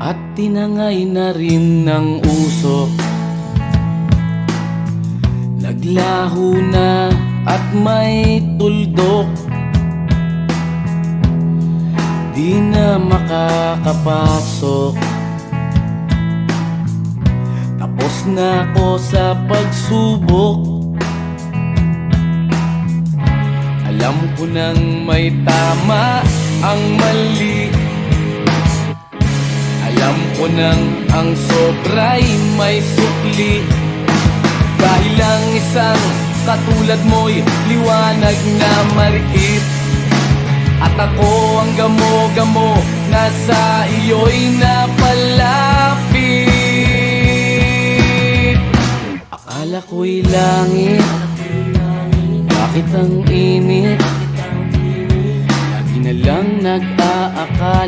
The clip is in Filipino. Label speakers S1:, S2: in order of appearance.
S1: at tinangay na rin ng usok. Naglaho na at may tuldok, di na makakapasok. Tapos na ako sa pagsubok. Alam ko nang may tama ang mali. Alam ko nang ang sobra'y may sukli. Dahil lang isang katulad mo'y liwanag na marikit, at ako ang gamo-gamo na sa iyo'y napalapit. Akala ko'y langit, bakit ang init? Lagi na lang nag-aakala